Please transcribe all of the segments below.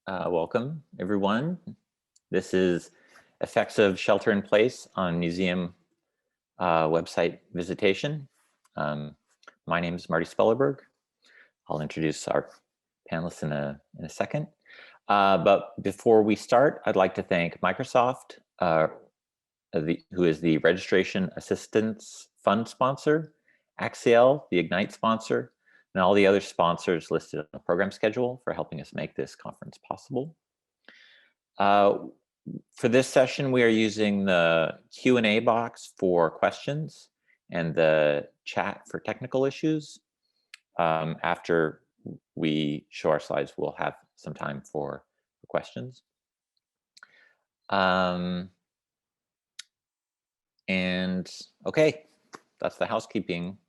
Welcome, everyone. This is Effects of Shelter in Place on Museum website Visitation. My name is Marty Spellerberg. I'll introduce our panelists in a second. But before we start, I'd like to thank Microsoft, who is the Registration Assistance Fund sponsor, Axiel, the Ignite sponsor, and all the other sponsors listed on the program schedule for helping us make this conference possible. For this session, we are using the Q&A box for questions and the chat for technical issues. After we show our slides, we'll have some time for questions. And okay, that's the housekeeping.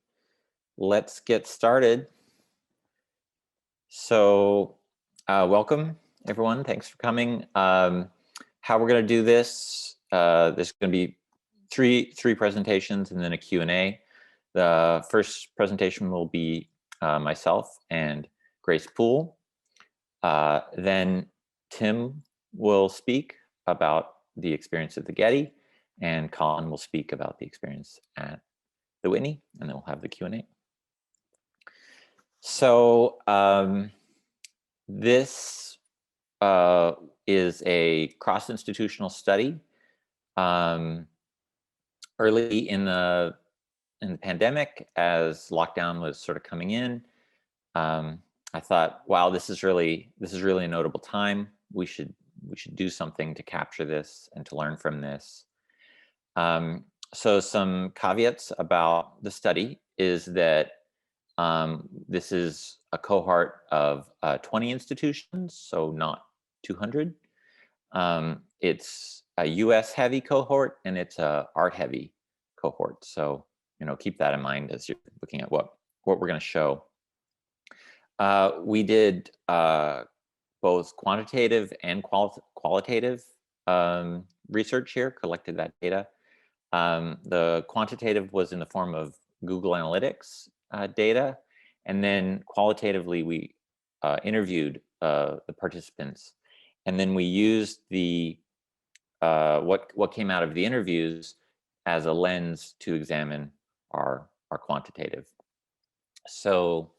Let's get started. So welcome, everyone. Thanks for coming. How we're going to do this, there's going to be three presentations and then a Q&A. The first presentation will be myself and Grace Poole. Then Tim will speak about the experience at the Getty, and Colin will speak about the experience at the Whitney, and then we'll have the Q&A. So this is a cross-institutional study. Early in the pandemic, as lockdown was sort of coming in, I thought, wow, this is really a notable time. We should do something to capture this and to learn from this. So some caveats about the study is that this is a cohort of 20 institutions, so not 200. It's a US heavy cohort and it's a art heavy cohort. So, keep that in mind as you're looking at what we're going to show. We did both quantitative and qualitative research here, collected that data. The quantitative was in the form of Google Analytics data, and then qualitatively we interviewed the participants, and then we used the what came out of the interviews as a lens to examine our quantitative. So,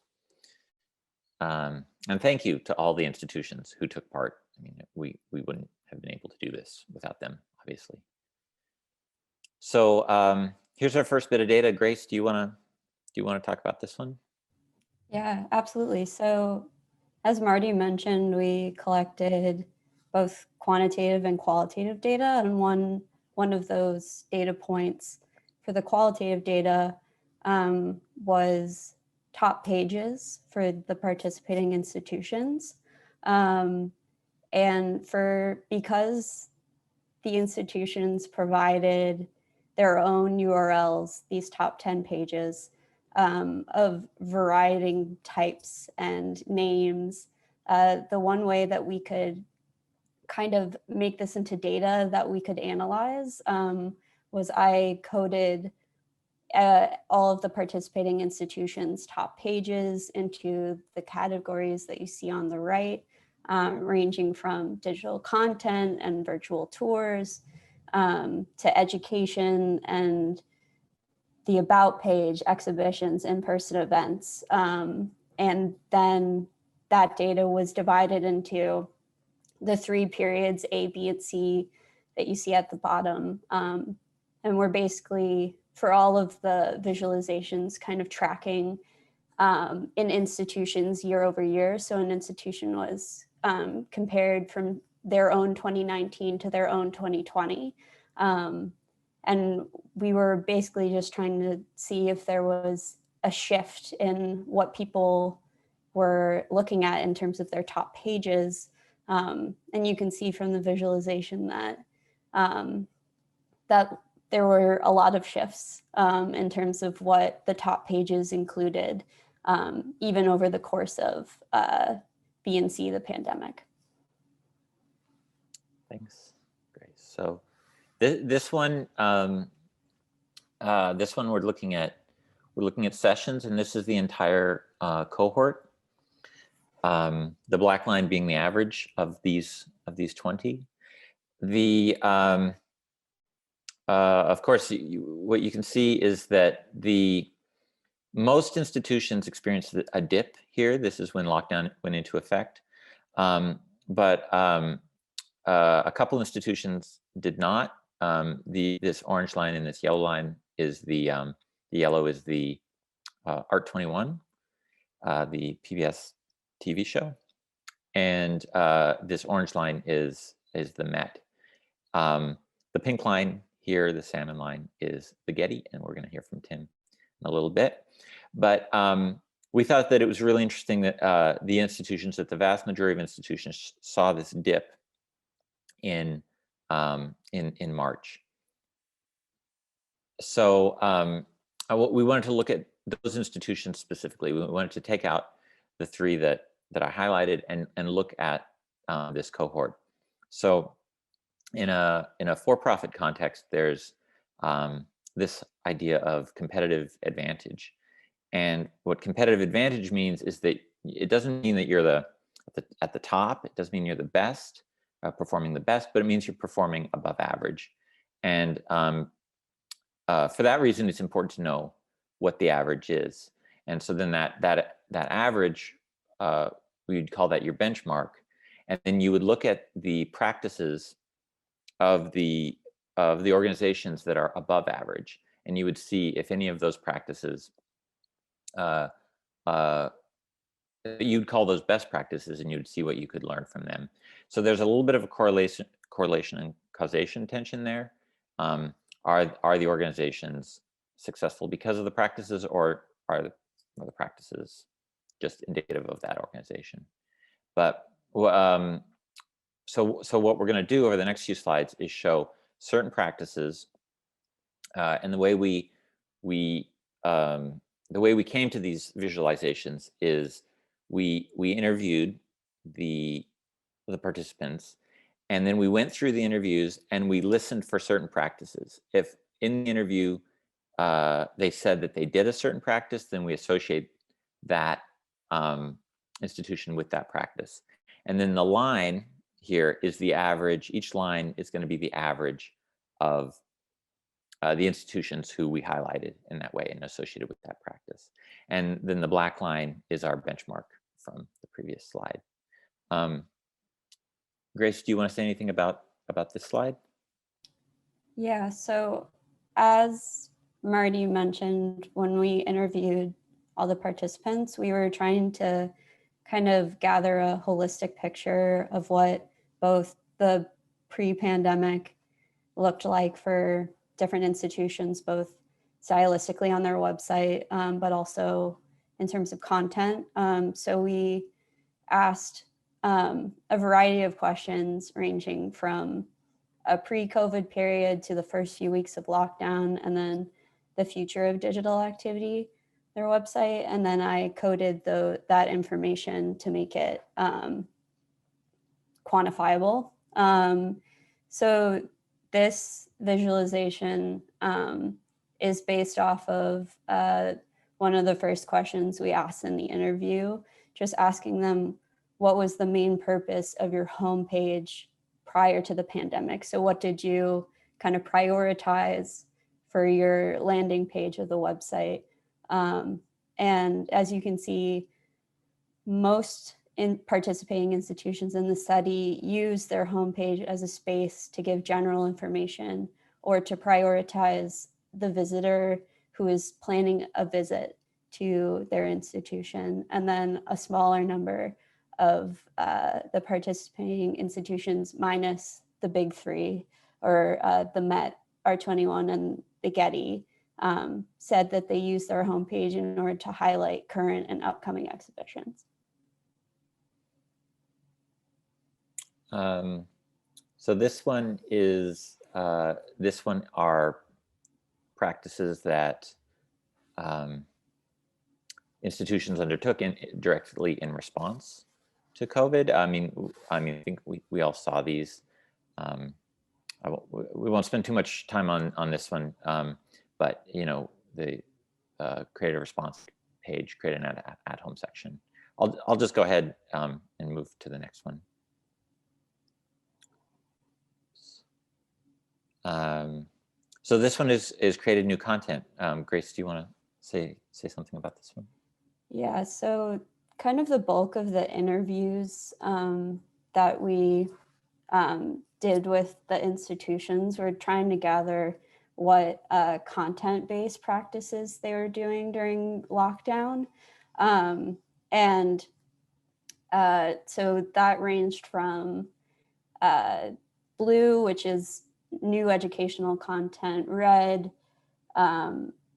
and thank you to all the institutions who took part. I mean, we wouldn't have been able to do this without them, obviously. So here's our first bit of data. Grace, do you want to talk about this one? Yeah, absolutely. So as Marty mentioned, we collected both quantitative and qualitative data, and one of those data points for the qualitative data was top pages for the participating institutions. And because the institutions provided their own URLs, these top 10 pages of variety types and names, the one way that we could kind of make this into data that we could analyze was I coded all of the participating institutions' top pages into the categories that you see on the right, ranging from digital content and virtual tours to education and the about page, exhibitions, in-person events. And then that data was divided into the 3 periods, A, B, and C, that you see at the bottom. And we're basically, for all of the visualizations, kind of tracking in institutions year over year. So an institution was compared from their own 2019 to their own 2020. And we were basically just trying to see if there was a shift in what people were looking at in terms of their top pages. And you can see from the visualization that that there were a lot of shifts in terms of what the top pages included, even over the course of B and C, the pandemic. Thanks, Grace. So this one we're looking at sessions, and this is the entire cohort. The black line being the average of these 20. Of course, what you can see is that most institutions experienced a dip here. This is when lockdown went into effect. But a couple institutions did not. This orange line and this yellow line is the yellow is the Art 21, the PBS TV show, and this orange line is the Met. The pink line here, the salmon line, is the Getty, and we're going to hear from Tim in a little bit. But we thought that it was really interesting that the vast majority of institutions saw this dip in March. So we wanted to look at those institutions specifically. We wanted to take out the three that I highlighted and look at this cohort. So in a for-profit context, there's this idea of competitive advantage. And what competitive advantage means is that it doesn't mean that you're at the top. It doesn't mean you're the best, performing the best, but it means you're performing above average. And for that reason, it's important to know what the average is. And so then that average, we'd call that your benchmark. And then you would look at the practices of the organizations that are above average, and you would see if any of those practices you'd call those best practices, and you'd see what you could learn from them. So there's a little bit of a correlation and causation tension there. Are the organizations successful because of the practices, or are the practices just indicative of that organization? But so what we're going to do over the next few slides is show certain practices, and the way we came to these visualizations is we interviewed the participants, and then we went through the interviews and we listened for certain practices. If in the interview they said that they did a certain practice, then we associate that institution with that practice. And then the line here is the average. Each line is going to be the average of the institutions who we highlighted in that way and associated with that practice. And then the black line is our benchmark from the previous slide. Grace, do you want to say anything about this slide? Yeah, so as Marty mentioned, when we interviewed all the participants, we were trying to kind of gather a holistic picture of what both the pre-pandemic looked like for different institutions, both stylistically on their website, but also in terms of content. So we asked a variety of questions ranging from a pre-COVID period to the first few weeks of lockdown, and then the future of digital activity, their website. And then I coded that information to make it quantifiable. So this visualization is based off of one of the first questions we asked in the interview, just asking them, what was the main purpose of your homepage prior to the pandemic? So what did you kind of prioritize for your landing page of the website? And as you can see, most participating institutions in the study use their homepage as a space to give general information or to prioritize the visitor who is planning a visit to their institution. And then a smaller number of the participating institutions, minus the big three, or the Met, R21, and the Getty, said that they use their homepage in order to highlight current and upcoming exhibitions. So this one are practices that institutions undertook directly in response to COVID. I mean, I think we all saw these. We won't spend too much time on this one, but the creative response page created an at-home section I'll just go ahead and move to the next one. So this one is created new content. Grace, do you want to say something about this one? Yeah, so kind of the bulk of the interviews that we did with the institutions, we're trying to gather what content-based practices they were doing during lockdown. So that ranged from blue, which is new educational content, red,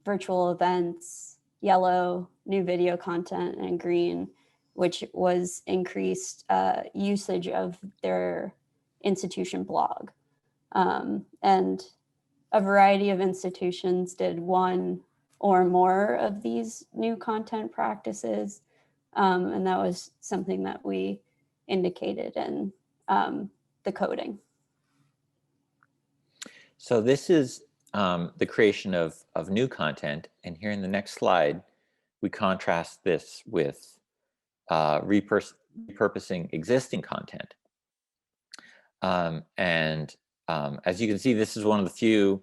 virtual events, yellow, new video content, and green, which was increased usage of their institution blog. And a variety of institutions did one or more of these new content practices. And that was something that we indicated in the coding. So this is the creation of new content. And here in the next slide, we contrast this with repurposing existing content. As you can see, this is one of the few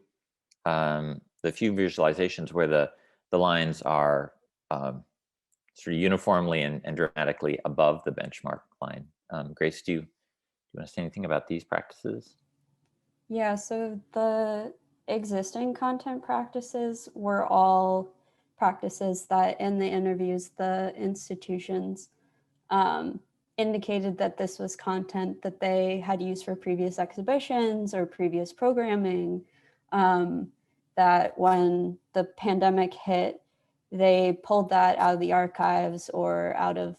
visualizations where the lines are sort of uniformly and dramatically above the benchmark line. Grace, do you want to say anything about these practices? Yeah, so the existing content practices were all practices that in the interviews, the institutions indicated that this was content that they had used for previous exhibitions or previous programming, that when the pandemic hit, they pulled that out of the archives or out of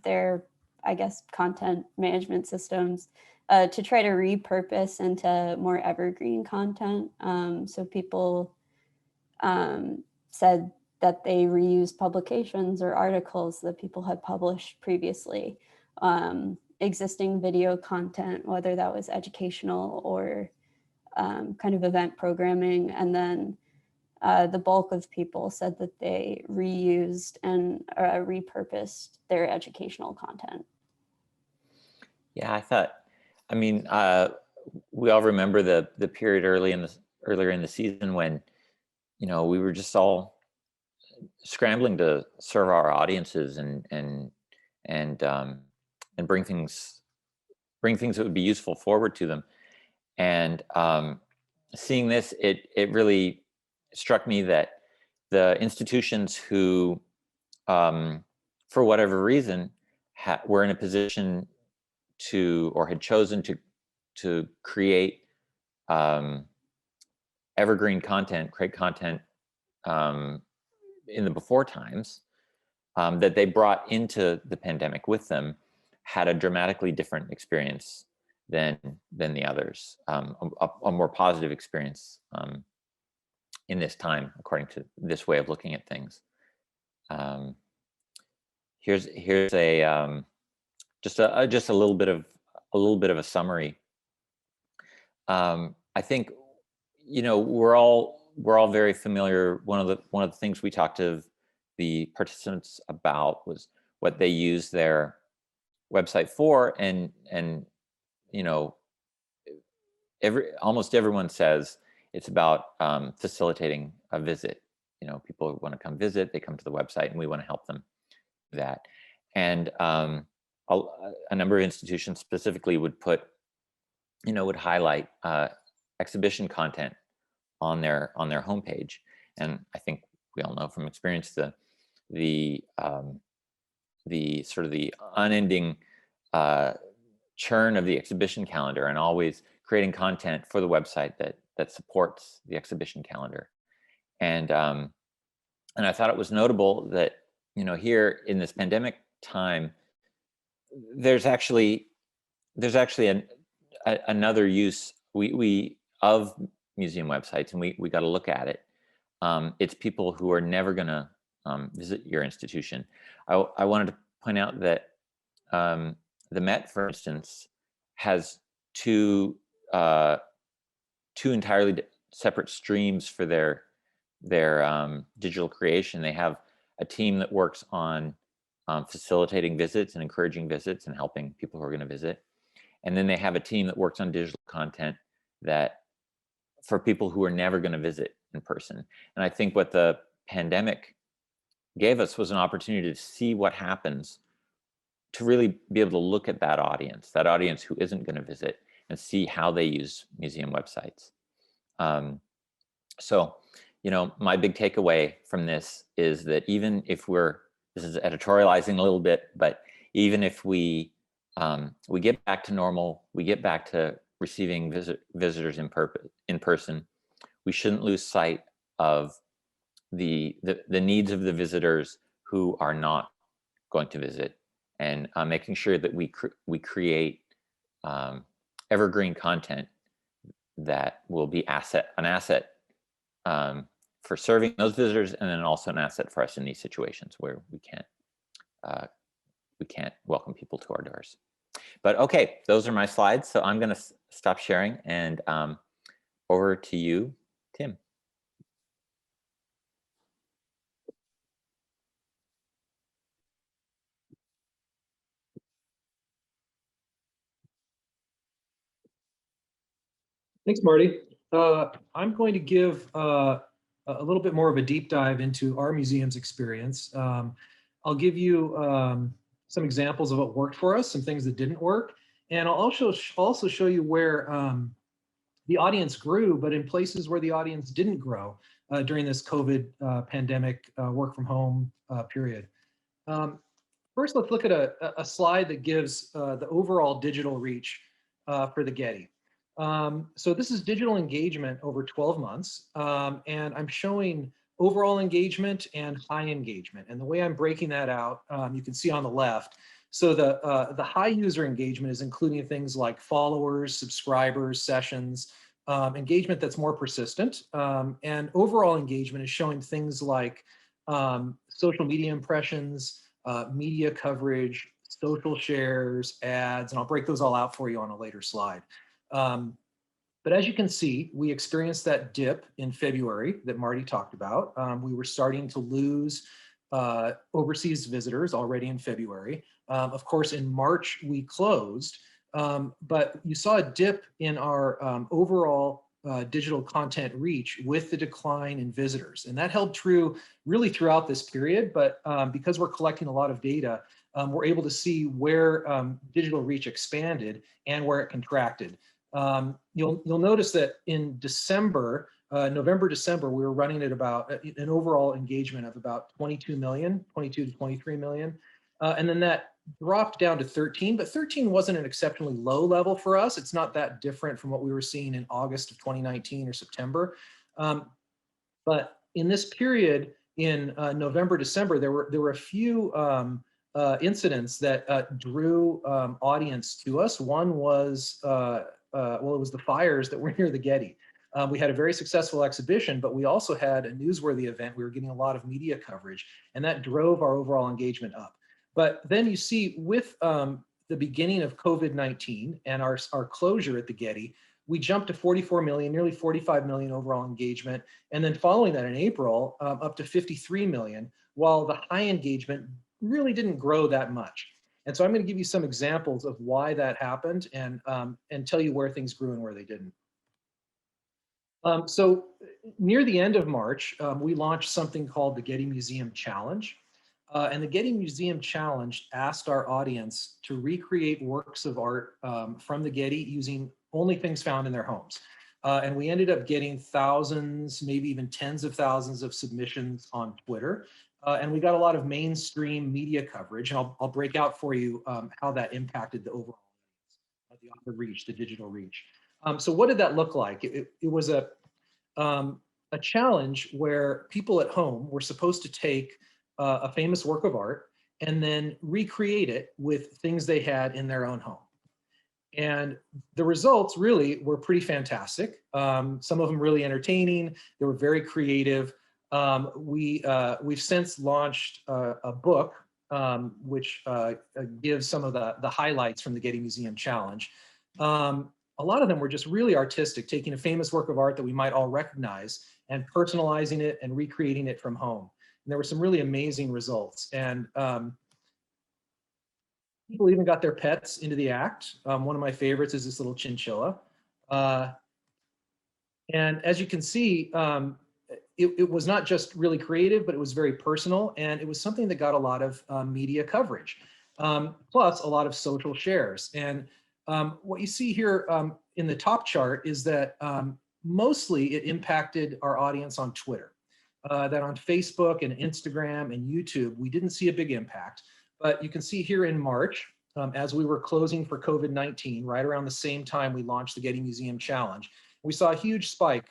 their, I guess, content management systems to try to repurpose into more evergreen content. So people said that they reused publications or articles that people had published previously, existing video content, whether that was educational or kind of event programming. And then the bulk of people said that they reused and repurposed their educational content. Yeah, I mean, we all remember the period earlier in the season when, you know, we were just all scrambling to serve our audiences and bring things that would be useful forward to them. And seeing this, it really struck me that the institutions who, for whatever reason, were in a position to, or had chosen to create evergreen content, create content in the before times, that they brought into the pandemic with them, had a dramatically different experience than the others, a more positive experience in this time, according to this way of looking at things. Here's a just a little bit of a summary. I think, you know, we're all very familiar. One of the things we talked to the participants about was what they use their website for, and you know, almost everyone says it's about facilitating a visit. You know, people want to come visit, they come to the website, and we want to help them do that. And a number of institutions specifically would would highlight exhibition content on their homepage. And I think we all know from experience the sort of the unending churn of the exhibition calendar, and always creating content for the website that supports the exhibition calendar. And I thought it was notable that, you know, here in this pandemic time, there's actually another use of museum websites, and we got to look at it. It's people who are never going to visit your institution. I wanted to point out that the Met, for instance, has two entirely separate streams for their digital creation. They have a team that works on facilitating visits and encouraging visits and helping people who are going to visit. And then they have a team that works on digital content that for people who are never going to visit in person. And I think what the pandemic gave us was an opportunity to see what happens, to really be able to look at that audience who isn't going to visit, and see how they use museum websites. So, you know, my big takeaway from this is that even if this is editorializing a little bit, but even if we get back to normal, we get back to receiving visitors in person, we shouldn't lose sight of the needs of the visitors who are not going to visit, and making sure that we create evergreen content that will be an asset for serving those visitors, and then also an asset for us in these situations where we can't welcome people to our doors. But okay, those are my slides. So I'm going to stop sharing, and over to you, Tim. Thanks, Marty. I'm going to give a little bit more of a deep dive into our museum's experience. I'll give you some examples of what worked for us, some things that didn't work, and I'll also show you where the audience grew, but in places where the audience didn't grow during this COVID pandemic work from home period. First, let's look at a slide that gives the overall digital reach for the Getty. So this is digital engagement over 12 months, and I'm showing overall engagement and high engagement. And the way I'm breaking that out, you can see on the left. So the high user engagement is including things like followers, subscribers, sessions, engagement that's more persistent. And overall engagement is showing things like social media impressions, media coverage, social shares, ads, and I'll break those all out for you on a later slide. But as you can see, we experienced that dip in February that Marty talked about. We were starting to lose overseas visitors already in February. Of course, in March, we closed, but you saw a dip in our overall digital content reach with the decline in visitors. And that held true really throughout this period, but because we're collecting a lot of data, we're able to see where digital reach expanded and where it contracted. You'll notice that in December, November, December, we were running at about an overall engagement of about 22 to 23 million. And then that dropped down to 13, but 13 wasn't an exceptionally low level for us. It's not that different from what we were seeing in August of 2019 or September. But in this period in November, December, there were a few incidents that drew audience to us. One was, it was the fires that were near the Getty. We had a very successful exhibition, but we also had a newsworthy event. We were getting a lot of media coverage, and that drove our overall engagement up. But then you see with the beginning of COVID-19 and our closure at the Getty, we jumped to 44 million, nearly 45 million overall engagement. And then following that in April, up to 53 million, while the high engagement really didn't grow that much. And so I'm going to give you some examples of why that happened and tell you where things grew and where they didn't. So near the end of March, we launched something called the Getty Museum Challenge. And the Getty Museum Challenge asked our audience to recreate works of art from the Getty using only things found in their homes. And we ended up getting thousands, maybe even tens of thousands of submissions on Twitter. And we got a lot of mainstream media coverage. And I'll break out for you how that impacted the overall the reach, the digital reach. So what did that look like? It was a challenge where people at home were supposed to take a famous work of art and then recreate it with things they had in their own home. And the results really were pretty fantastic. Some of them really entertaining. They were very creative. We've since launched a book which gives some of the highlights from the Getty Museum Challenge. A lot of them were just really artistic, taking a famous work of art that we might all recognize and personalizing it and recreating it from home. And there were some really amazing results. And people even got their pets into the act. One of my favorites is this little chinchilla. And as you can see, it was not just really creative, but it was very personal. And it was something that got a lot of media coverage, plus a lot of social shares. And what you see here in the top chart is that mostly it impacted our audience on Twitter. That on Facebook and Instagram and YouTube, we didn't see a big impact. But you can see here in March, as we were closing for COVID-19, right around the same time we launched the Getty Museum Challenge, we saw a huge spike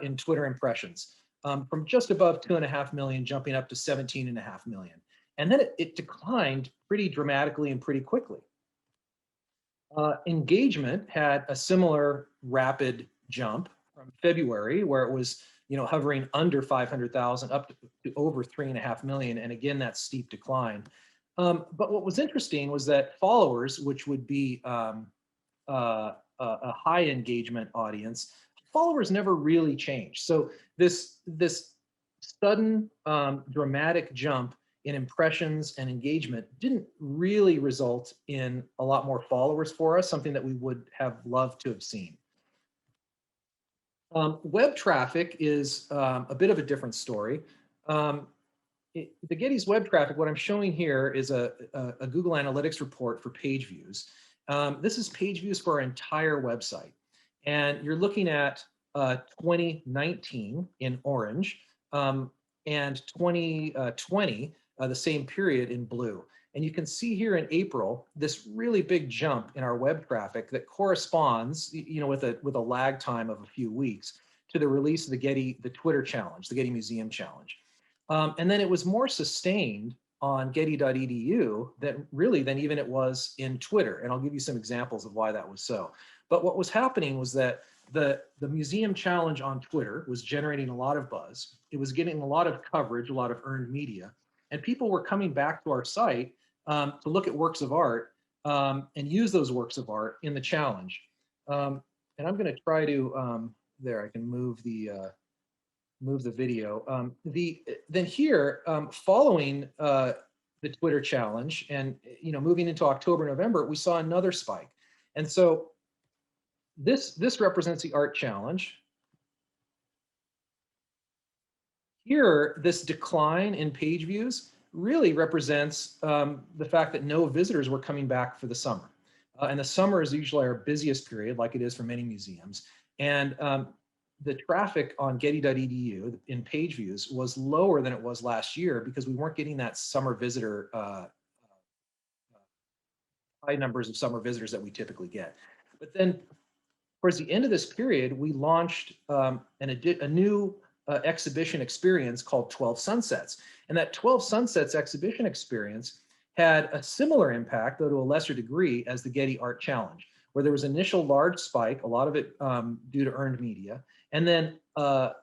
in Twitter impressions from just above 2.5 million jumping up to 17.5 million. And then it declined pretty dramatically and pretty quickly. Engagement had a similar rapid jump from February, where it was hovering under 500,000 up to over 3.5 million. And again, that steep decline. But what was interesting was that followers, which would be a high engagement audience, followers never really changed. So this sudden dramatic jump in impressions and engagement didn't really result in a lot more followers for us, something that we would have loved to have seen. Web traffic is a bit of a different story. The Getty's web traffic, what I'm showing here is a Google Analytics report for page views. This is page views for our entire website. And you're looking at 2019 in orange and 2020, the same period in blue. And you can see here in April, this really big jump in our web traffic that corresponds, with a lag time of a few weeks to the release of the Twitter challenge, the Getty Museum Challenge. And then it was more sustained on getty.edu than even it was in Twitter. And I'll give you some examples of why that was so. But what was happening was that the museum challenge on Twitter was generating a lot of buzz. It was getting a lot of coverage, a lot of earned media. And people were coming back to our site to look at works of art and use those works of art in the challenge. And I'm going to try to, I can move the video. Then here, following the Twitter challenge and moving into October, November, we saw another spike. And so this represents the art challenge. Here, this decline in page views really represents the fact that no visitors were coming back for the summer. And the summer is usually our busiest period, like it is for many museums. And the traffic on getty.edu in page views was lower than it was last year because we weren't getting that summer visitor, high numbers of summer visitors that we typically get. But then towards the end of this period, we launched a new exhibition experience called 12 Sunsets. And that 12 Sunsets exhibition experience had a similar impact, though to a lesser degree, as the Getty Art Challenge, where there was an initial large spike, a lot of it due to earned media, and then a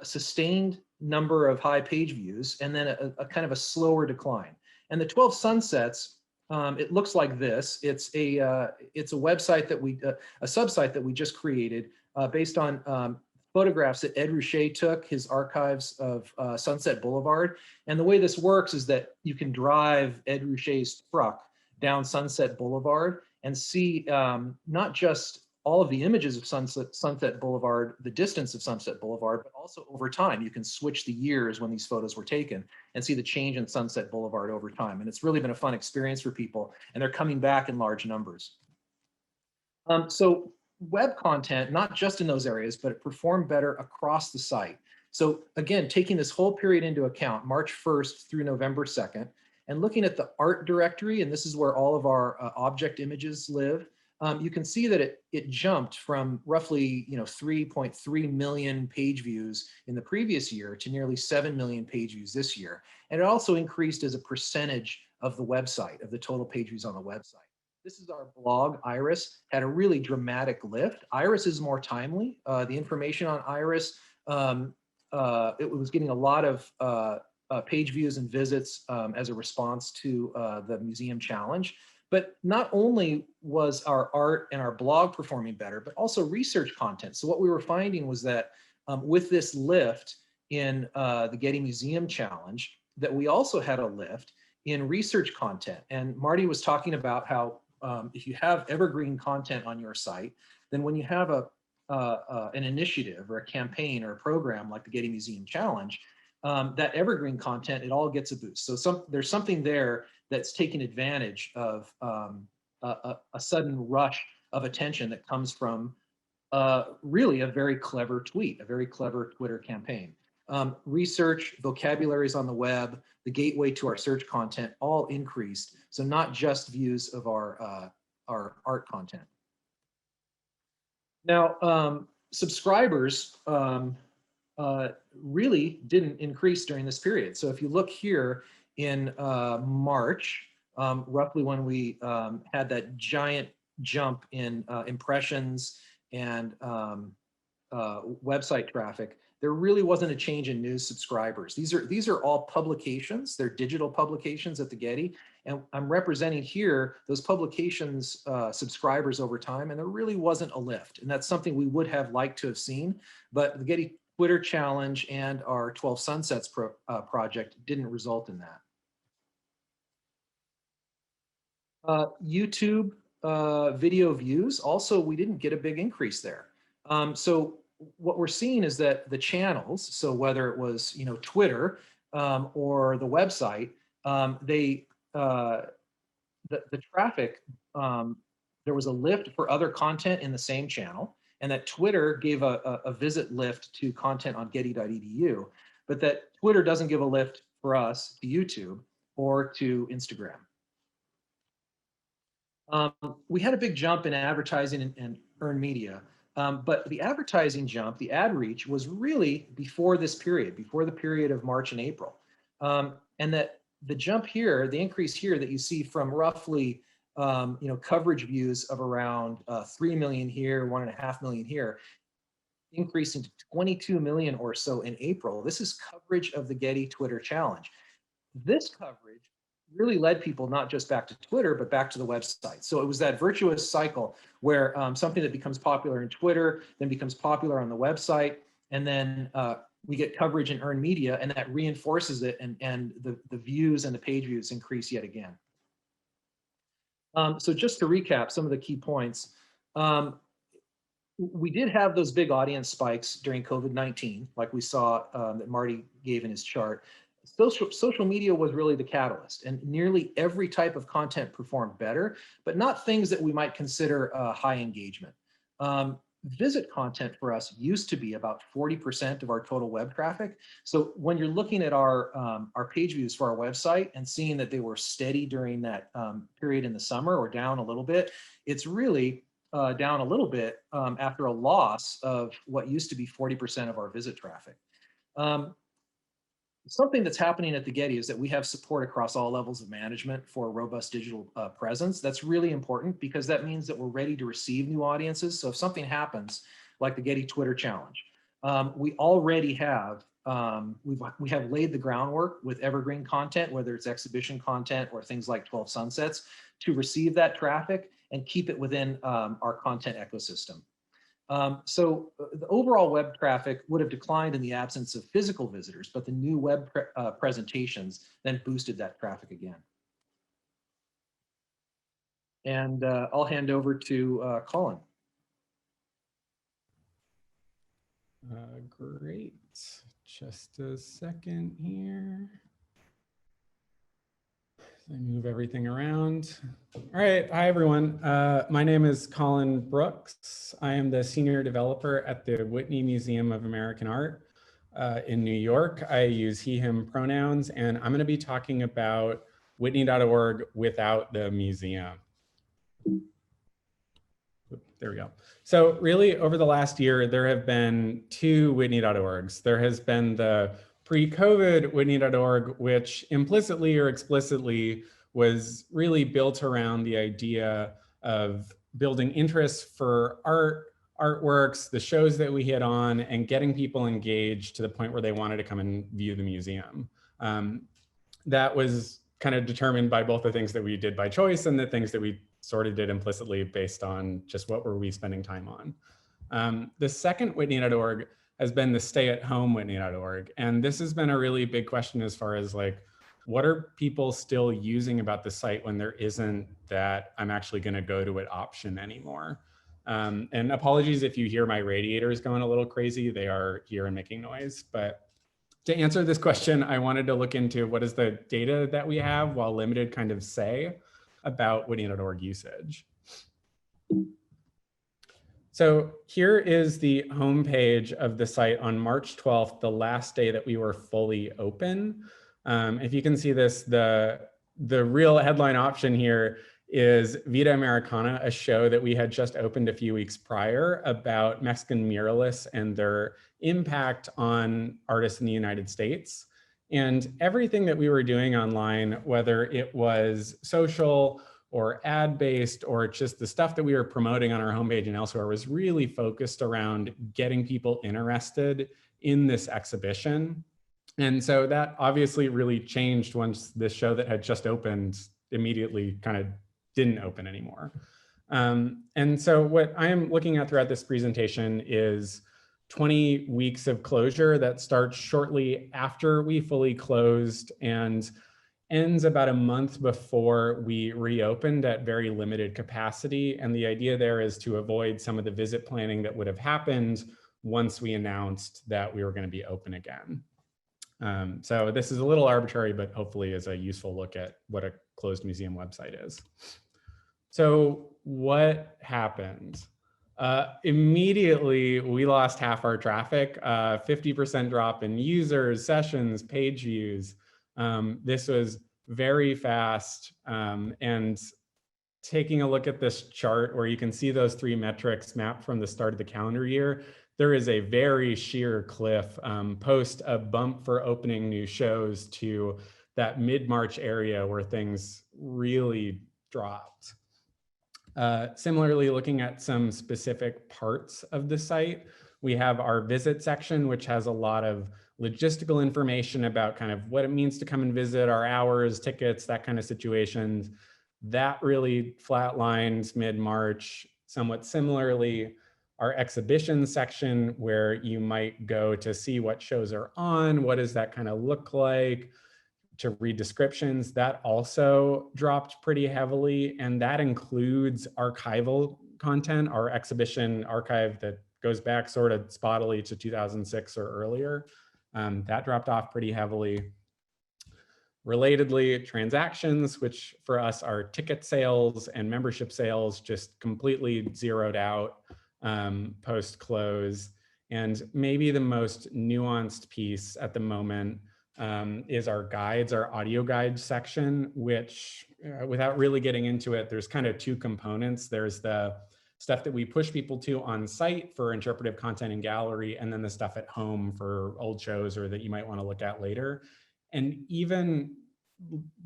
sustained number of high page views, and then a kind of a slower decline. And the 12 Sunsets, it looks like this. It's a website that a subsite that we just created based on photographs that Ed Ruscha took, his archives of Sunset Boulevard. And the way this works is that you can drive Ed Ruscha's truck down Sunset Boulevard and see not just all of the images of Sunset Boulevard, the distance of Sunset Boulevard, but also over time. You can switch the years when these photos were taken and see the change in Sunset Boulevard over time. And it's really been a fun experience for people, and they're coming back in large numbers. So web content, not just in those areas, but it performed better across the site. So again, taking this whole period into account, March 1st through November 2nd, and looking at the art directory, and this is where all of our object images live, you can see that it jumped from roughly 3.3 million page views in the previous year to nearly 7 million page views this year. And it also increased as a percentage of the website, of the total page views on the website. This is our blog, Iris, had a really dramatic lift. Iris is more timely. The information on Iris, it was getting a lot of page views and visits as a response to the museum challenge. But not only was our art and our blog performing better, but also research content. So what we were finding was that with this lift in the Getty Museum Challenge, that we also had a lift in research content. And Marty was talking about how if you have evergreen content on your site, then when you have an initiative or a campaign or a program like the Getty Museum Challenge, that evergreen content, it all gets a boost. So there's something there that's taking advantage of a sudden rush of attention that comes from really a very clever tweet, a very clever Twitter campaign. Research, vocabularies on the web, the gateway to our search content all increased. So not just views of our art content. Now, subscribers really didn't increase during this period. So if you look here in March, roughly when we had that giant jump in impressions and website traffic, there really wasn't a change in news subscribers. These are all publications. They're digital publications at the Getty. And I'm representing here those publications subscribers over time, and there really wasn't a lift. And that's something we would have liked to have seen, but the Getty Twitter Challenge and our 12 Sunsets project didn't result in that. YouTube video views, also we didn't get a big increase there. So what we're seeing is that the channels, so whether it was Twitter or the website, the traffic, there was a lift for other content in the same channel, and that Twitter gave a visit lift to content on getty.edu, but that Twitter doesn't give a lift for us to YouTube or to Instagram. We had a big jump in advertising and earned media, but the advertising jump, the ad reach, was really before this period, before the period of March and April. And that the jump here, the increase here that you see from roughly coverage views of around 3 million here, 1.5 million here, increasing to 22 million or so in April. This is coverage of the Getty Twitter Challenge. This coverage really led people not just back to Twitter, but back to the website. So it was that virtuous cycle where something that becomes popular in Twitter, then becomes popular on the website, and then we get coverage in earned media, and that reinforces it, and the views and the page views increase yet again. So just to recap some of the key points, we did have those big audience spikes during COVID-19, like we saw that Marty gave in his chart. Social media was really the catalyst, and nearly every type of content performed better, but not things that we might consider high engagement. Visit content for us used to be about 40% of our total web traffic. So when you're looking at our page views for our website and seeing that they were steady during that period in the summer or down a little bit, it's really down a little bit after a loss of what used to be 40% of our visit traffic. Something that's happening at the Getty is that we have support across all levels of management for a robust digital presence. That's really important because that means that we're ready to receive new audiences. So if something happens, like the Getty Twitter Challenge, we already have, we have laid the groundwork with evergreen content, whether it's exhibition content or things like 12 Sunsets, to receive that traffic and keep it within our content ecosystem. So the overall web traffic would have declined in the absence of physical visitors, but the new web presentations then boosted that traffic again. And I'll hand over to Colin. Great. Just a second here. I move everything around. All right, hi everyone. My name is Colin Brooks. I am the senior developer at the Whitney Museum of American Art in New York. I use he, him pronouns, and I'm gonna be talking about Whitney.org without the museum. There we go. So really over the last year, there have been two Whitney.orgs. There has been the pre-COVID Whitney.org, which implicitly or explicitly was really built around the idea of building interest for artworks, the shows that we hit on, and getting people engaged to the point where they wanted to come and view the museum. That was kind of determined by both the things that we did by choice and the things that we sort of did implicitly based on just what were we spending time on. The second Whitney.org has been the stay-at-home-whitney.org. And this has been a really big question as far as like, what are people still using about the site when there isn't that I'm actually going to go to it option anymore? And apologies if you hear my radiators going a little crazy. They are here and making noise. But to answer this question, I wanted to look into what is the data that we have while limited kind of say about Whitney.org usage. So here is the homepage of the site on March 12th, the last day that we were fully open. If you can see this, the real headline option here is Vida Americana, a show that we had just opened a few weeks prior about Mexican muralists and their impact on artists in the United States. And everything that we were doing online, whether it was social or ad-based or just the stuff that we were promoting on our homepage and elsewhere, was really focused around getting people interested in this exhibition. And so that obviously really changed once this show that had just opened immediately kind of didn't open anymore. And so what I'm looking at throughout this presentation is 20 weeks of closure that starts shortly after we fully closed and ends about a month before we reopened at very limited capacity. And the idea there is to avoid some of the visit planning that would have happened once we announced that we were going to be open again. So this is a little arbitrary, but hopefully is a useful look at what a closed museum website is. So what happened? Immediately, we lost half our traffic, 50% drop in users, sessions, page views. This was very fast. And taking a look at this chart where you can see those three metrics mapped from the start of the calendar year, there is a very sheer cliff post a bump for opening new shows to that mid-March area where things really dropped. Similarly, looking at some specific parts of the site, we have our visit section, which has a lot of logistical information about kind of what it means to come and visit, our hours, tickets, that kind of situations. That really flatlined mid-March. Somewhat similarly, our exhibition section, where you might go to see what shows are on, what does that kind of look like, to read descriptions, that also dropped pretty heavily. And that includes archival content, our exhibition archive that goes back sort of spottily to 2006 or earlier. That dropped off pretty heavily. Relatedly, transactions, which for us are ticket sales and membership sales, just completely zeroed out post-close. And maybe the most nuanced piece at the moment is our guides, our audio guide section, which without really getting into it, there's kind of two components. There's the stuff that we push people to on site for interpretive content and gallery, and then the stuff at home for old shows or that you might want to look at later. And even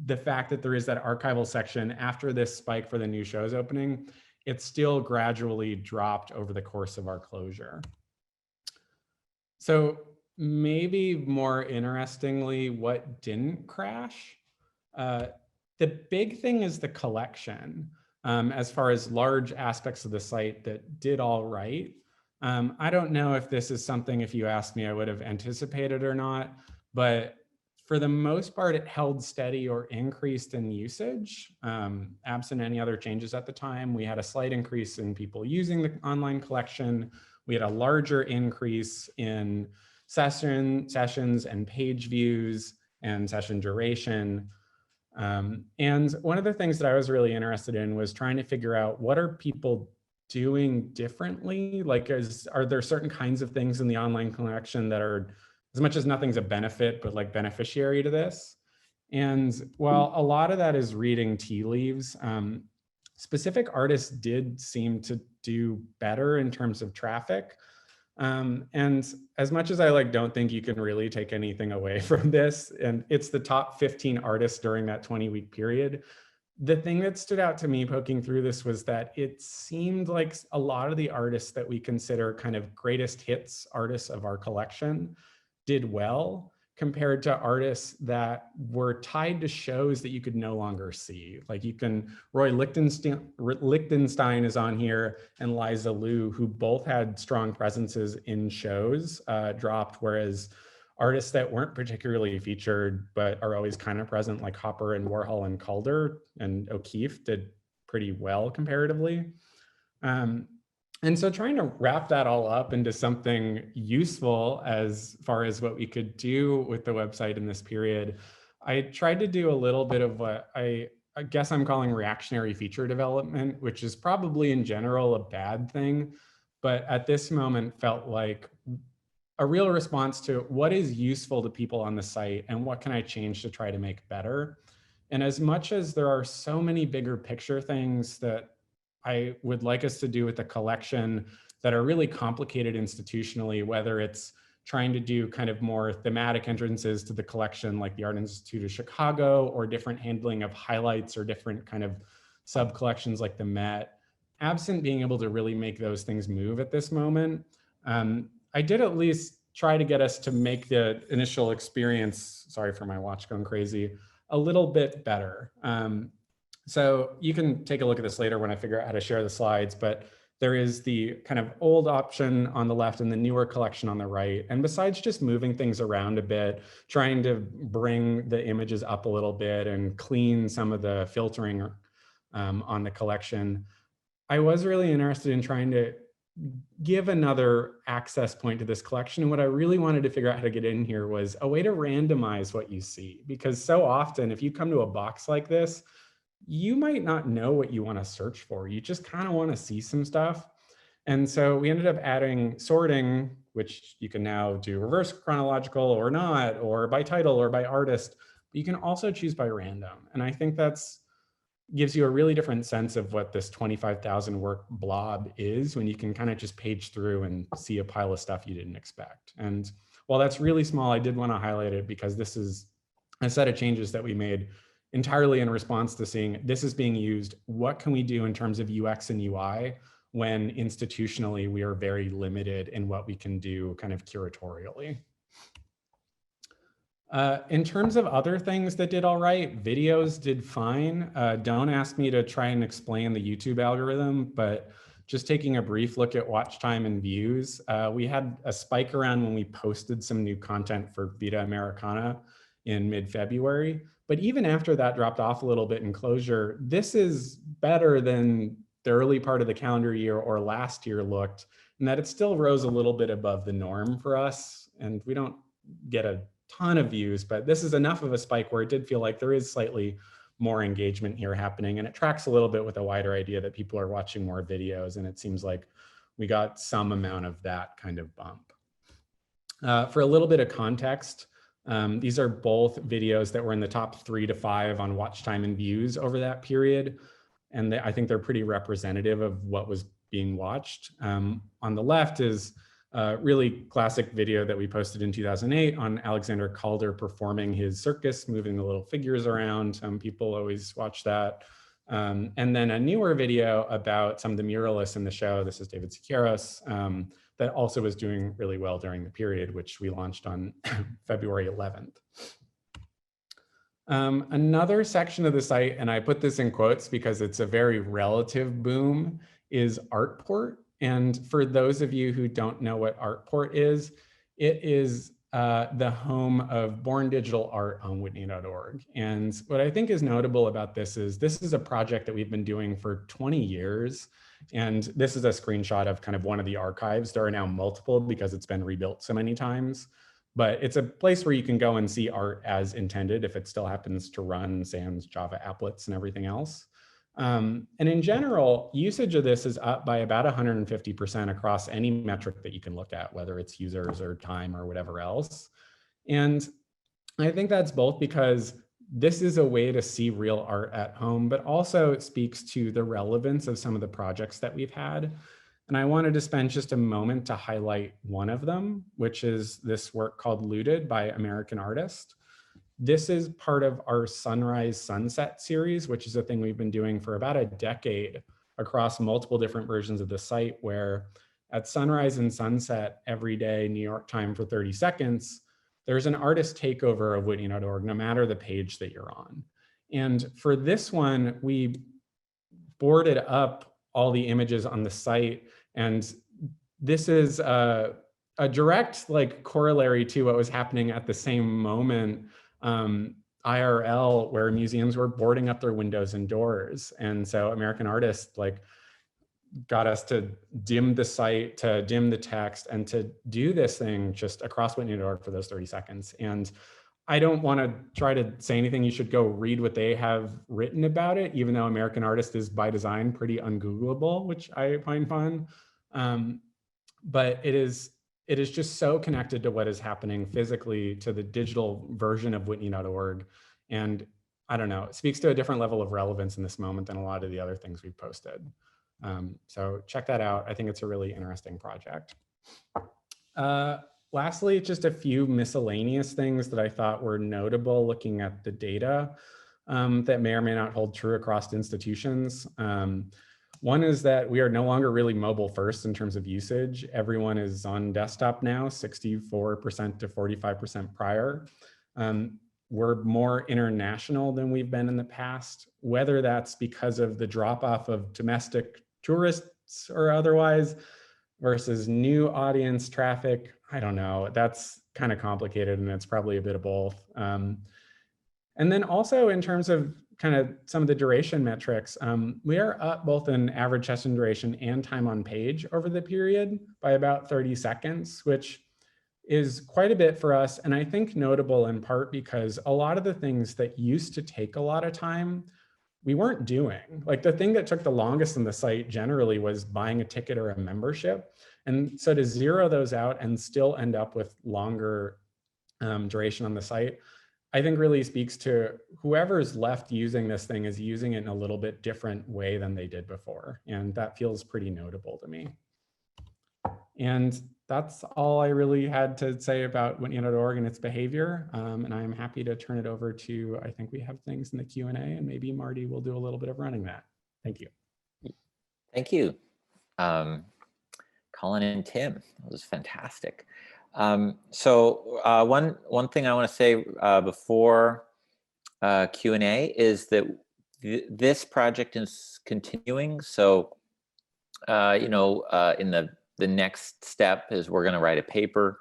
the fact that there is that archival section after this spike for the new shows opening, it still gradually dropped over the course of our closure. So maybe more interestingly, what didn't crash? The big thing is the collection. As far as large aspects of the site that did all right. I don't know if this is something, if you asked me, I would have anticipated or not, but for the most part, it held steady or increased in usage, absent any other changes at the time. We had a slight increase in people using the online collection. We had a larger increase in sessions and page views and session duration. And one of the things that I was really interested in was trying to figure out what are people doing differently? Like, are there certain kinds of things in the online collection that are, as much as nothing's a benefit, but like beneficiary to this? And while a lot of that is reading tea leaves, specific artists did seem to do better in terms of traffic. And as much as I don't think you can really take anything away from this, and it's the top 15 artists during that 20-week period, the thing that stood out to me poking through this was that it seemed like a lot of the artists that we consider kind of greatest hits artists of our collection did well. compared to artists that were tied to shows that you could no longer see. Like Roy Lichtenstein is on here, and Liza Liu, who both had strong presences in shows, dropped, whereas artists that weren't particularly featured but are always kind of present, like Hopper and Warhol and Calder and O'Keeffe, did pretty well comparatively. And so trying to wrap that all up into something useful as far as what we could do with the website in this period, I tried to do a little bit of what I guess I'm calling reactionary feature development, which is probably in general a bad thing, but at this moment felt like a real response to what is useful to people on the site and what can I change to try to make better. And as much as there are so many bigger picture things that I would like us to do with the collection that are really complicated institutionally, whether it's trying to do kind of more thematic entrances to the collection like the Art Institute of Chicago, or different handling of highlights, or different kind of sub-collections like the Met, absent being able to really make those things move at this moment, I did at least try to get us to make the initial experience, sorry for my watch going crazy, a little bit better. So you can take a look at this later when I figure out how to share the slides, but there is the kind of old option on the left and the newer collection on the right. And besides just moving things around a bit, trying to bring the images up a little bit and clean some of the filtering on the collection, I was really interested in trying to give another access point to this collection. And what I really wanted to figure out how to get in here was a way to randomize what you see. Because so often, if you come to a box like this, you might not know what you want to search for. You just kind of want to see some stuff. And so we ended up adding sorting, which you can now do reverse chronological or not, or by title or by artist, but you can also choose by random. And I think that's gives you a really different sense of what this 25,000 work blob is, when you can kind of just page through and see a pile of stuff you didn't expect. And while that's really small, I did want to highlight it because this is a set of changes that we made entirely in response to seeing this is being used. What can we do in terms of UX and UI when institutionally we are very limited in what we can do kind of curatorially? In terms of other things that did all right, videos did fine. Don't ask me to try and explain the YouTube algorithm, but just taking a brief look at watch time and views, we had a spike around when we posted some new content for Vita Americana in mid-February. But even after that dropped off a little bit in closure, this is better than the early part of the calendar year or last year looked, and that it still rose a little bit above the norm for us. And we don't get a ton of views, but this is enough of a spike where it did feel like there is slightly more engagement here happening. And it tracks a little bit with a wider idea that people are watching more videos. And it seems like we got some amount of that kind of bump. For a little bit of context, these are both videos that were in the top 3 to 5 on watch time and views over that period. And I think they're pretty representative of what was being watched. On the left is a really classic video that we posted in 2008 on Alexander Calder performing his circus, moving the little figures around. People always watch that. And then a newer video about some of the muralists in the show. This is David Siqueiros, that also was doing really well during the period, which we launched on February 11th. Another section of the site, and I put this in quotes because it's a very relative boom, is Artport. And for those of you who don't know what Artport is, it is the home of Born Digital Art on Whitney.org. And what I think is notable about this is a project that we've been doing for 20 years. And this is a screenshot of kind of one of the archives. There are now multiple because it's been rebuilt so many times. But it's a place where you can go and see art as intended if it still happens to run sans Java applets and everything else. And in general, usage of this is up by about 150% across any metric that you can look at, whether it's users or time or whatever else. And I think that's both because this is a way to see real art at home, but also it speaks to the relevance of some of the projects that we've had. And I wanted to spend just a moment to highlight one of them, which is this work called Looted by American Artist. This is part of our Sunrise Sunset series, which is a thing we've been doing for about a decade across multiple different versions of the site, where at sunrise and sunset every day, New York time for 30 seconds, there's an artist takeover of Whitney.org, no matter the page that you're on. And for this one, we boarded up all the images on the site. And this is a direct like corollary to what was happening at the same moment IRL, where museums were boarding up their windows and doors. And so American Artists like got us to dim the site, to dim the text, and to do this thing just across Whitney.org for those 30 seconds. And I don't want to try to say anything. You should go read what they have written about it, even though American Artist is by design pretty ungoogleable, which I find fun. But it is just so connected to what is happening physically, to the digital version of Whitney.org. And I don't know, it speaks to a different level of relevance in this moment than a lot of the other things we've posted. So check that out. I think it's a really interesting project. Lastly, just a few miscellaneous things that I thought were notable looking at the data that may or may not hold true across institutions. One is that we are no longer really mobile first in terms of usage. Everyone is on desktop now, 64% to 45% prior. We're more international than we've been in the past, whether that's because of the drop off of domestic tourists or otherwise versus new audience traffic. I don't know, that's kind of complicated, and it's probably a bit of both. And then also in terms of kind of some of the duration metrics, we are up both in average session duration and time on page over the period by about 30 seconds, which is quite a bit for us. And I think notable in part because a lot of the things that used to take a lot of time, we weren't doing. Like the thing that took the longest on the site generally was buying a ticket or a membership. And so to zero those out and still end up with longer duration on the site, I think really speaks to whoever's left using this thing is using it in a little bit different way than they did before. And that feels pretty notable to me. And that's all I really had to say about Whitney.org and its behavior. And I'm happy to turn it over to, I think we have things in the Q&A, and maybe Marty will do a little bit of running that. Thank you. Thank you, Colin and Tim. That was fantastic. So one thing I want to say before Q&A is that this project is continuing. So, in the next step is we're going to write a paper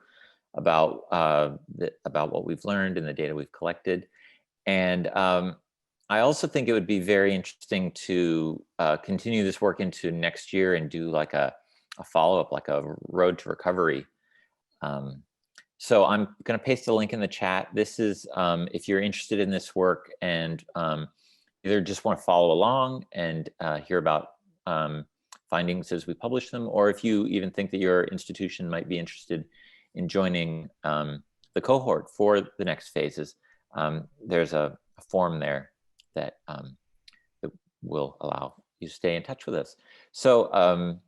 about what we've learned and the data we've collected. And I also think it would be very interesting to continue this work into next year and do like a follow-up, like a road to recovery. So I'm going to paste a link in the chat. This is if you're interested in this work and either just want to follow along and hear about findings as we publish them, or if you even think that your institution might be interested in joining the cohort for the next phases, there's a form there that, that will allow you to stay in touch with us. So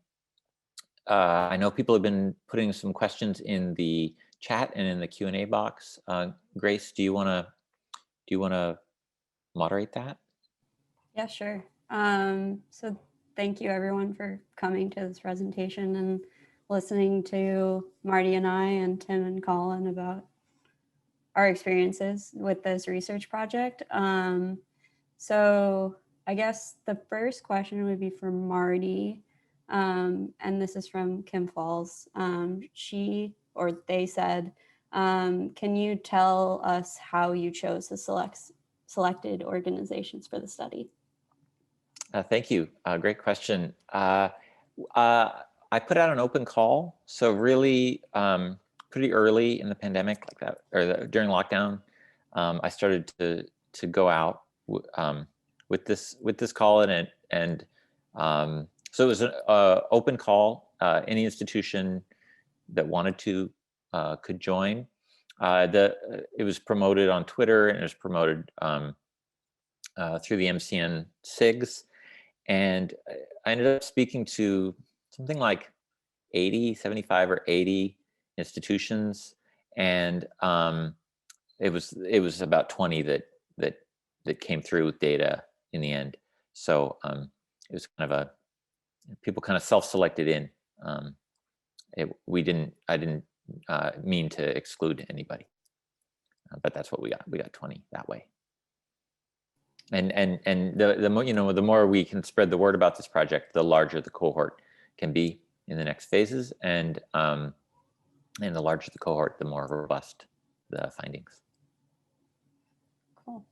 I know people have been putting some questions in the chat and in the Q&A box. Grace, do you want to moderate that? Yeah, sure. So thank you everyone for coming to this presentation and listening to Marty and I and Tim and Colin about our experiences with this research project. So I guess the first question would be for Marty, and this is from Kim Falls. They said, can you tell us how you chose the selected organizations for the study? Thank you. Great question. I put out an open call. So really pretty early in the pandemic, like that, or during lockdown, I started to go out with this call in it. And so it was an open call. Any institution that wanted to could join. It was promoted on Twitter, and it was promoted through the MCN SIGs. And I ended up speaking to something like 75 or 80 institutions, and it was about 20 that came through with data in the end. So it was kind of people kind of self-selected in. I didn't mean to exclude anybody. but that's what we got. We got 20 that way. And the more, the more we can spread the word about this project, the larger the cohort can be in the next phases, and the larger the cohort, the more robust the findings. Cool.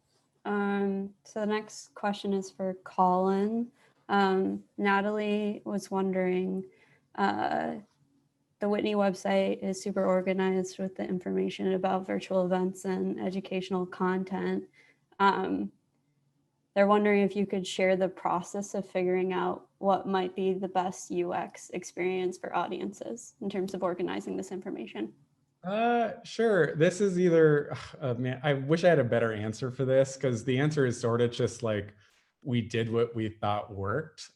So the next question is for Colin. Natalie was wondering, the Whitney website is super organized with the information about virtual events and educational content. They're wondering if you could share the process of figuring out what might be the best UX experience for audiences in terms of organizing this information. Sure. This is either, man, I wish I had a better answer for this, because the answer is sort of just like, we did what we thought worked.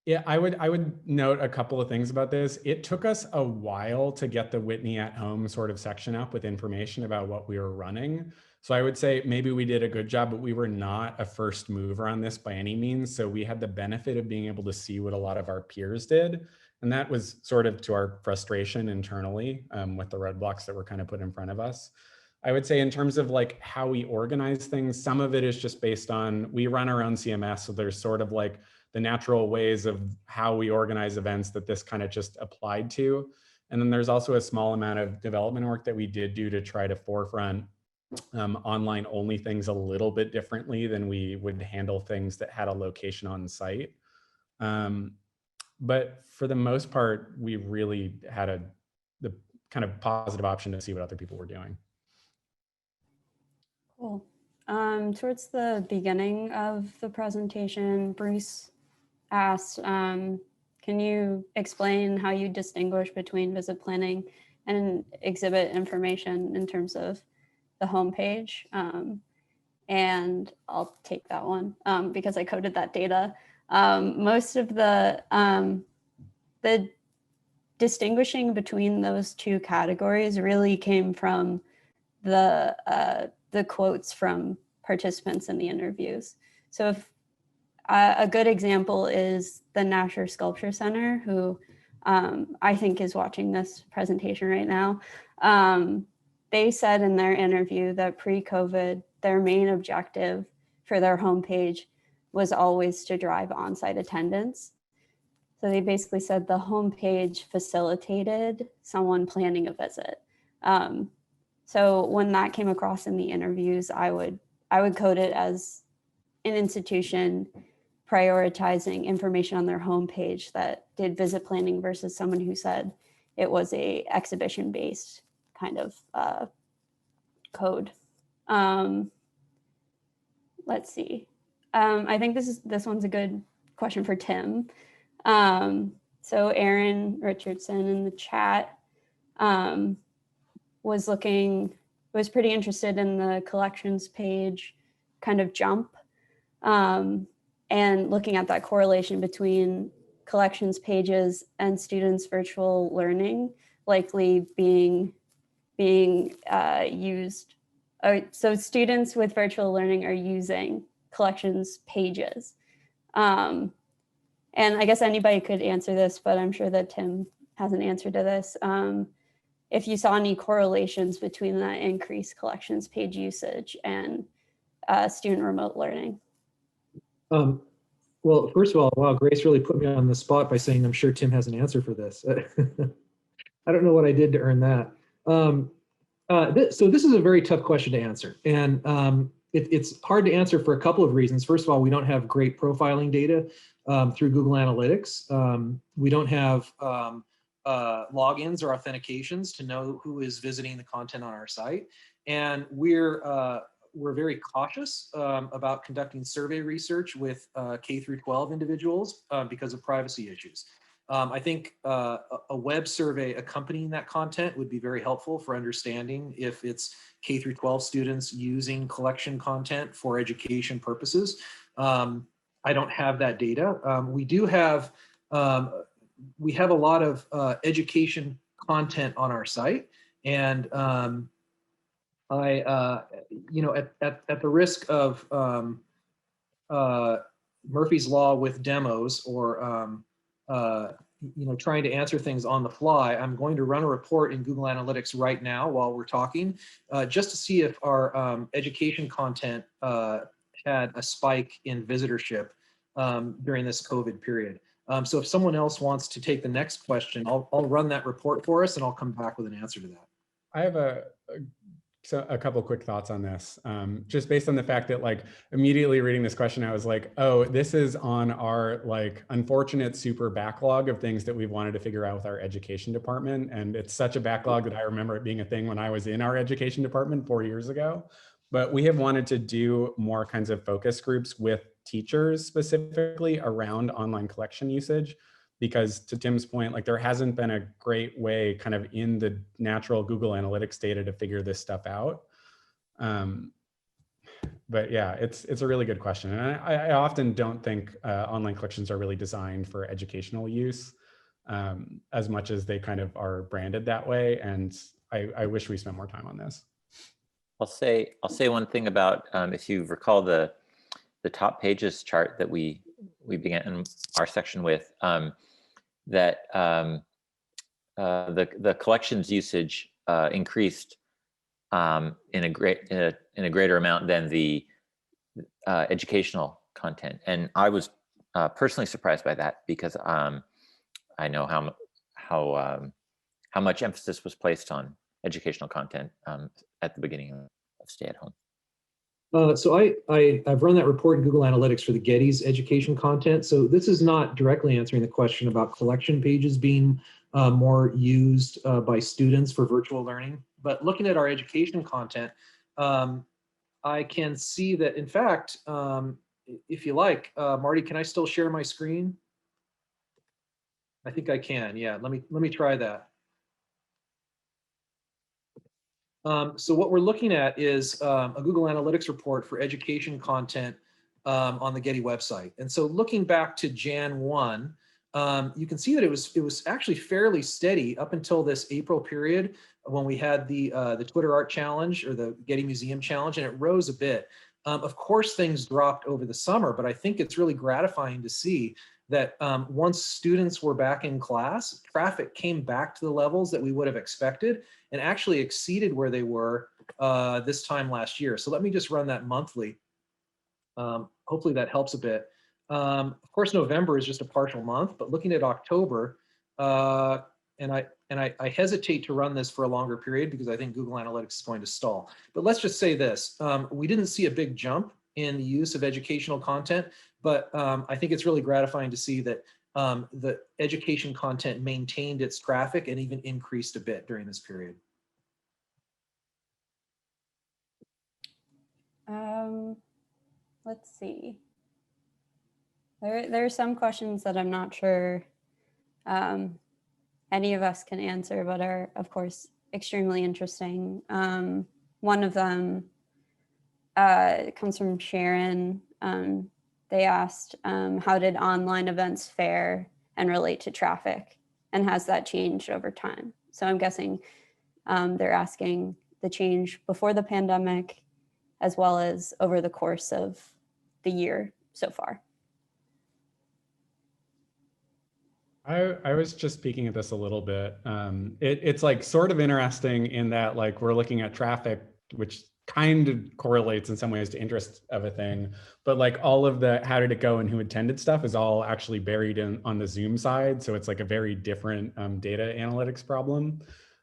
Yeah, I would note a couple of things about this. It took us a while to get the Whitney at Home sort of section up with information about what we were running. So I would say maybe we did a good job, but we were not a first mover on this by any means. So we had the benefit of being able to see what a lot of our peers did. And that was sort of to our frustration internally with the roadblocks that were kind of put in front of us. I would say in terms of like how we organize things, some of it is just based on, we run our own CMS. So there's sort of like the natural ways of how we organize events that this kind of just applied to. And then there's also a small amount of development work that we did do to try to forefront online only things a little bit differently than we would handle things that had a location on site. But for the most part, we really had the kind of positive option to see what other people were doing. Cool. Towards the beginning of the presentation, Bruce asked, can you explain how you distinguish between visit planning and exhibit information in terms of the homepage? And I'll take that one because I coded that data. Most of the distinguishing between those two categories really came from the quotes from participants in the interviews. So if a good example is the Nasher Sculpture Center, who I think is watching this presentation right now. They said in their interview that pre-COVID, their main objective for their homepage was always to drive on-site attendance. So they basically said the homepage facilitated someone planning a visit. So when that came across in the interviews, I would code it as an institution prioritizing information on their homepage that did visit planning versus someone who said it was a exhibition-based kind of code. Let's see. I think this one's a good question for Tim. So Aaron Richardson in the chat was pretty interested in the collections page kind of jump and looking at that correlation between collections pages and students' virtual learning likely being used. So students with virtual learning are using collections pages. And I guess anybody could answer this, but I'm sure that Tim has an answer to this. If you saw any correlations between that increased collections page usage and student remote learning. Well, first of all, wow, Grace really put me on the spot by saying I'm sure Tim has an answer for this. I don't know what I did to earn that. So this is a very tough question to answer. And it's hard to answer for a couple of reasons. First of all, we don't have great profiling data through Google Analytics. We don't have logins or authentications to know who is visiting the content on our site. And we're very cautious about conducting survey research with K through 12 individuals because of privacy issues. I think a web survey accompanying that content would be very helpful for understanding if it's K through 12 students using collection content for education purposes. I don't have that data. We do have, we have a lot of education content on our site, and you know, at the risk of Murphy's Law with demos or trying to answer things on the fly, I'm going to run a report in Google Analytics right now while we're talking, just to see if our education content had a spike in visitorship during this COVID period. So if someone else wants to take the next question, I'll run that report for us and I'll come back with an answer to that. I have a couple quick thoughts on this. Just based on the fact that like immediately reading this question, I was like, oh, this is on our like unfortunate super backlog of things that we've wanted to figure out with our education department. And it's such a backlog that I remember it being a thing when I was in our education department 4 years ago. But we have wanted to do more kinds of focus groups with teachers specifically around online collection usage. Because to Tim's point, like there hasn't been a great way kind of in the natural Google Analytics data to figure this stuff out. But yeah, it's a really good question. And I often don't think online collections are really designed for educational use as much as they kind of are branded that way. And I wish we spent more time on this. I'll say one thing about, if you recall the top pages chart that we began our section with, that the collections usage increased in a greater amount than the educational content, and I was personally surprised by that because I know how much emphasis was placed on educational content at the beginning of Stay at Home. So I've run that report in Google Analytics for the Getty's education content. So this is not directly answering the question about collection pages being more used by students for virtual learning. But looking at our education content, I can see that, in fact, if you like, Marty, can I still share my screen? I think I can. Yeah, let me try that. So what we're looking at is a Google Analytics report for education content on the Getty website. And so looking back to Jan 1, you can see that it was actually fairly steady up until this April period when we had the Twitter Art Challenge or the Getty Museum Challenge, and it rose a bit. Of course, things dropped over the summer, but I think it's really gratifying to see that once students were back in class, traffic came back to the levels that we would have expected and actually exceeded where they were this time last year. So let me just run that monthly. Hopefully that helps a bit. Of course, November is just a partial month, but looking at October, and I hesitate to run this for a longer period because I think Google Analytics is going to stall. But let's just say this, we didn't see a big jump in the use of educational content, but I think it's really gratifying to see that the education content maintained its traffic and even increased a bit during this period. Let's see. There are some questions that I'm not sure any of us can answer, but are, of course, extremely interesting. One of them comes from Sharon. They asked, how did online events fare and relate to traffic? And has that changed over time? So I'm guessing they're asking the change before the pandemic, as well as over the course of the year so far. I was just speaking of this a little bit. It's like sort of interesting in that like we're looking at traffic, which kind of correlates in some ways to interest of a thing, but like all of the how did it go and who attended stuff is all actually buried in on the Zoom side. So it's like a very different data analytics problem.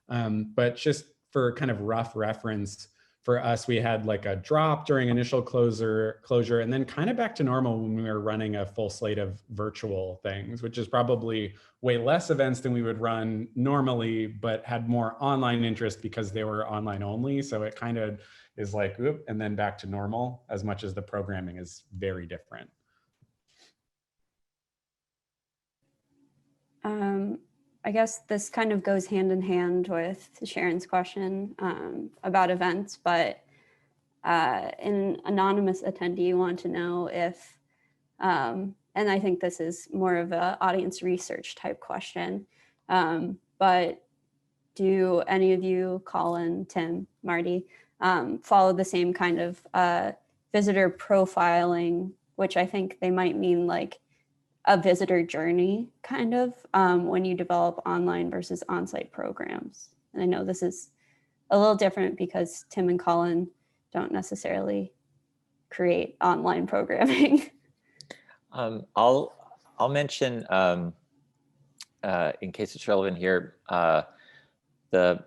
But just for kind of rough reference, for us, we had like a drop during initial closure, and then kind of back to normal when we were running a full slate of virtual things, which is probably way less events than we would run normally, but had more online interest because they were online only. So it kind of is like, whoop, and then back to normal, as much as the programming is very different. I guess this kind of goes hand in hand with Sharon's question about events, but an anonymous attendee wanted to know if, and I think this is more of an audience research type question, but do any of you, Colin, Tim, Marty, follow the same kind of visitor profiling, which I think they might mean like a visitor journey kind of when you develop online versus on-site programs. And I know this is a little different because Tim and Colin don't necessarily create online programming. I'll mention, in case it's relevant here, the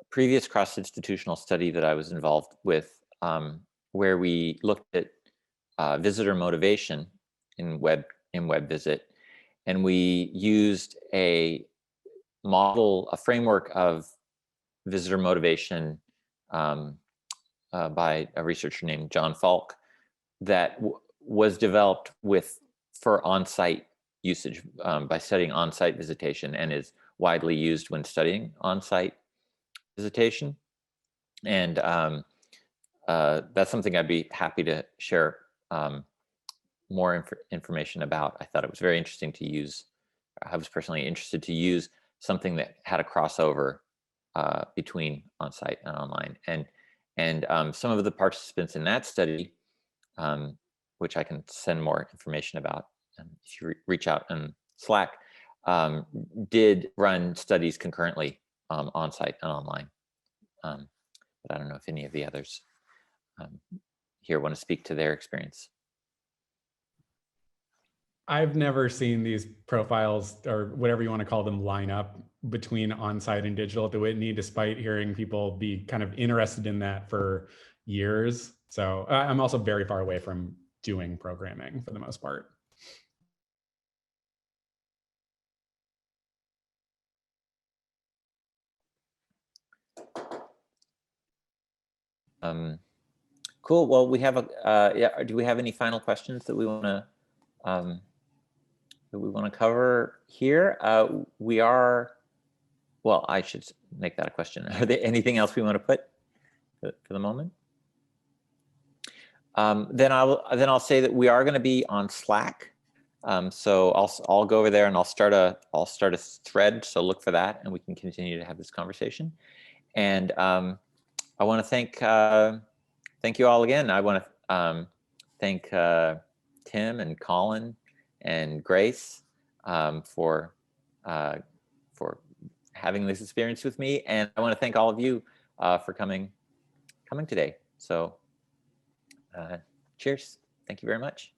previous cross-institutional study that I was involved with, where we looked at visitor motivation in web visit, and we used a model, a framework of visitor motivation by a researcher named John Falk that was developed for on-site usage by studying on-site visitation, and is widely used when studying on-site visitation. And that's something I'd be happy to share more information about. I thought it was very interesting to use. I was personally interested to use something that had a crossover between on-site and online. And some of the participants in that study, which I can send more information about if you reach out in Slack, did run studies concurrently on-site and online. But I don't know if any of the others here want to speak to their experience. I've never seen these profiles, or whatever you want to call them, line up between on-site and digital at the Whitney, despite hearing people be kind of interested in that for years. So I'm also very far away from doing programming for the most part. Cool. Well, we have yeah. Do we have any final questions that we want to cover here? We are. Well, I should make that a question. Are there anything else we want to put for the moment? Then I'll say that we are going to be on Slack. So I'll go over there and I'll start a thread. So look for that, and we can continue to have this conversation. And I want to thank you all again. I want to thank Tim and Colin and Grace for having this experience with me, and I want to thank all of you for coming today. So cheers. Thank you very much.